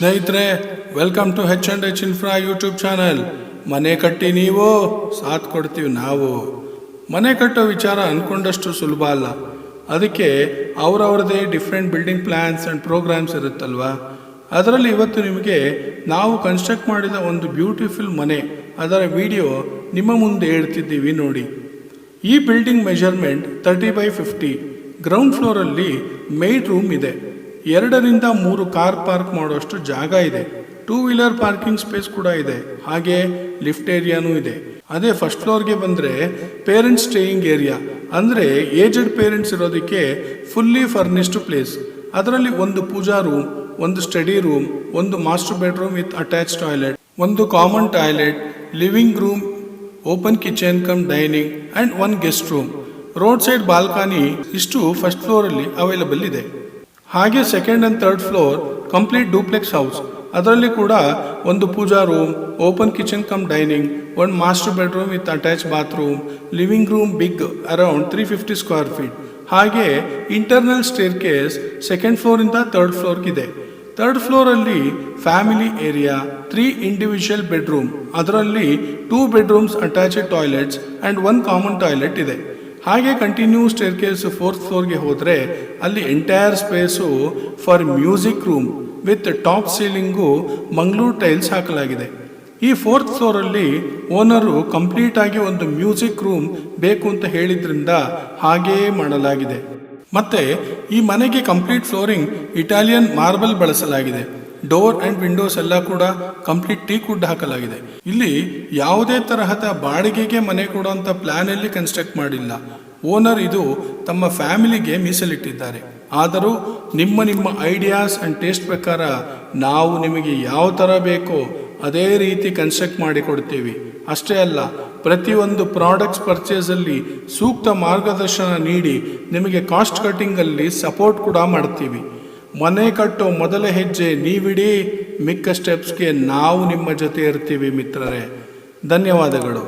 ಸ್ನೇಹಿತರೆ, welcome to H&H infra YouTube channel. ಮನೆ ಕಟ್ಟಿ ನೀವು, ಸಾಥ್ ಕೊಡ್ತೀವಿ ನಾವು. ಮನೆ ಕಟ್ಟೋ ವಿಚಾರ ಅಂದ್ಕೊಂಡಷ್ಟು ಸುಲಭ ಅಲ್ಲ. ಅದಕ್ಕೆ ಅವರವ್ರದೇ different building plans and programs ಇರುತ್ತಲ್ವಾ. ಅದರಲ್ಲಿ ಇವತ್ತು ನಿಮಗೆ ನಾವು ಕನ್ಸ್ಟ್ರಕ್ಟ್ ಮಾಡಿದ ಒಂದು ಬ್ಯೂಟಿಫುಲ್ ಮನೆ, ಅದರ ವಿಡಿಯೋ ನಿಮ್ಮ ಮುಂದೆ ಹೇಳ್ತಿದ್ದೀವಿ ನೋಡಿ. ಈ ಬಿಲ್ಡಿಂಗ್ ಮೆಜರ್ಮೆಂಟ್ 30x50. ಗ್ರೌಂಡ್ ಫ್ಲೋರಲ್ಲಿ ಮೇಡ್ ರೂಮ್ ಇದೆ. 2ರಿಂದ 3 ಕಾರ್ ಪಾರ್ಕ್ ಮಾಡೋಷ್ಟು ಜಾಗ ಇದೆ. 2 ವೀಲರ್ ಪಾರ್ಕಿಂಗ್ ಸ್ಪೇಸ್ ಕೂಡ ಇದೆ. ಹಾಗೆ ಲಿಫ್ಟ್ ಏರಿಯಾನೂ ಇದೆ. ಅದೇ ಫಸ್ಟ್ ಫ್ಲೋರ್ಗೆ ಬಂದರೆ ಪೇರೆಂಟ್ಸ್ ಸ್ಟೇಯಿಂಗ್ ಏರಿಯಾ, ಅಂದರೆ ಏಜಡ್ ಪೇರೆಂಟ್ಸ್ ಇರೋದಕ್ಕೆ ಫುಲ್ಲಿ ಫರ್ನಿಶ್ಡ್ ಪ್ಲೇಸ್. ಅದರಲ್ಲಿ ಒಂದು ಪೂಜಾ ರೂಮ್, ಒಂದು ಸ್ಟಡಿ ರೂಮ್, ಒಂದು master bedroom with attach toilet, ಒಂದು common toilet, living room, open kitchen cum dining and 1 guest room. Road side balcony ಇಷ್ಟು ಫಸ್ಟ್ ಫ್ಲೋರಲ್ಲಿ available ಇದೆ. ಹಾಗೆ second and third floor complete duplex house. ಅದರಲ್ಲಿ ಕೂಡ ಒಂದು puja room, open kitchen cum dining, ಒಂದು master bedroom with attach bathroom, living room big around 350 square feet. ಹಾಗೆ internal staircase second ಫ್ಲೋರಿಂದ ಥರ್ಡ್ ಫ್ಲೋರ್ಗಿದೆ. ಥರ್ಡ್ ಫ್ಲೋರಲ್ಲಿ ಫ್ಯಾಮಿಲಿ ಏರಿಯಾ, 3 ಇಂಡಿವಿಜುವಲ್ ಬೆಡ್ರೂಮ್, ಅದರಲ್ಲಿ 2 bedrooms, attached toilets and 1 common toilet ಇದೆ. ಹಾಗೆ continue staircase 4th ಫ್ಲೋರ್ಗೆ ಹೋದರೆ ಅಲ್ಲಿ entire space for music room with top ceiling Mangaluru tiles ಹಾಕಲಾಗಿದೆ. ಈ 4th ಫ್ಲೋರಲ್ಲಿ ಓನರು ಕಂಪ್ಲೀಟ್ ಆಗಿ ಒಂದು ಮ್ಯೂಸಿಕ್ ರೂಮ್ ಬೇಕು ಅಂತ ಹೇಳಿದ್ರಿಂದ ಹಾಗೇ ಮಾಡಲಾಗಿದೆ. ಮತ್ತೆ ಈ ಮನೆಗೆ ಕಂಪ್ಲೀಟ್ ಫ್ಲೋರಿಂಗ್ ಇಟಾಲಿಯನ್ ಮಾರ್ಬಲ್ ಬಳಸಲಾಗಿದೆ. ಡೋರ್ ಆ್ಯಂಡ್ ವಿಂಡೋಸ್ ಎಲ್ಲ ಕೂಡ ಕಂಪ್ಲೀಟ್ ಟೀಕ್ ವುಡ್ ಹಾಕಲಾಗಿದೆ. ಇಲ್ಲಿ ಯಾವುದೇ ತರಹದ ಬಾಡಿಗೆಗೆ ಮನೆ ಕೊಡುವಂಥ ಪ್ಲ್ಯಾನಲ್ಲಿ ಕನ್ಸ್ಟ್ರಕ್ಟ್ ಮಾಡಿಲ್ಲ. ಓನರ್ ಇದು ತಮ್ಮ ಫ್ಯಾಮಿಲಿಗೆ ಮೀಸಲಿಟ್ಟಿದ್ದಾರೆ. ಆದರೂ ನಿಮ್ಮ ಐಡಿಯಾಸ್ ಆ್ಯಂಡ್ ಟೇಸ್ಟ್ ಪ್ರಕಾರ ನಾವು ನಿಮಗೆ ಯಾವ ಥರ ಬೇಕೋ ಅದೇ ರೀತಿ ಕನ್ಸ್ಟ್ರಕ್ಟ್ ಮಾಡಿ ಕೊಡ್ತೀವಿ. ಅಷ್ಟೇ ಅಲ್ಲ, ಪ್ರತಿಯೊಂದು ಪ್ರಾಡಕ್ಟ್ಸ್ ಪರ್ಚೇಸಲ್ಲಿ ಸೂಕ್ತ ಮಾರ್ಗದರ್ಶನ ನೀಡಿ ನಿಮಗೆ ಕಾಸ್ಟ್ ಕಟ್ಟಿಂಗಲ್ಲಿ ಸಪೋರ್ಟ್ ಕೂಡ ಮಾಡ್ತೀವಿ. ಮನೆ ಕಟ್ಟೋ ಮೊದಲ ಹೆಜ್ಜೆ ನೀವಿಡಿ, ಮಿಕ್ಕ ಸ್ಟೆಪ್ಸ್ಗೆ ನಾವು ನಿಮ್ಮ ಜೊತೆ ಇರ್ತೀವಿ ಮಿತ್ರರೇ. ಧನ್ಯವಾದಗಳು.